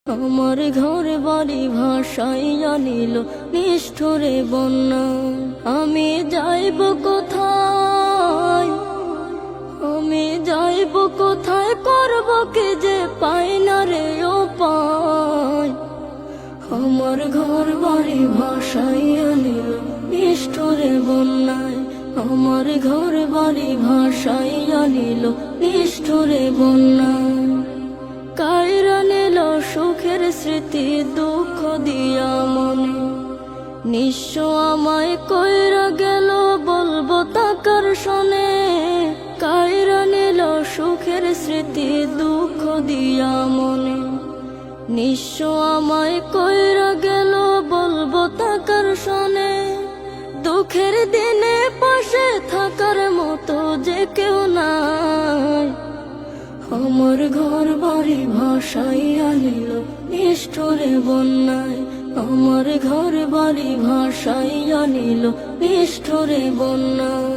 আমার ঘর বাড়ি ভাসাইয়া নিল নিষ্ঠুরে বন্যা। আমি যাইব কোথায়, আমি যাইব কোথায়, করব কি যে পাই না রে উপায়। আমার ঘর বাড়ি ভাসাইয়া নিল নিষ্ঠুরে বন্যায়, আমার ঘর বাড়ি ভাসাইয়া নিল নিষ্ঠুরে বন্যায়। কাইরা নিল সুখের স্মৃতি দুঃখ দিয়া মনে, নিঃস্ব আমায় কইরা গেল বলবো তাকার শোনে। কাইরা নিল সুখের স্মৃতি দুঃখ দিয়া মনে, নিঃস্ব আমায় কইরা গেল বলবো তাকার শোনে। দুঃখের দিনে পাশে থাকার মতো যে কেউ নাই, আমার ঘর বাড়ি ভাসাইয়া নিল নিষ্ঠুরে বন্যায়, আমার ঘর বাড়ি ভাসাইয়া নিল নিষ্ঠুরে বন্যায়।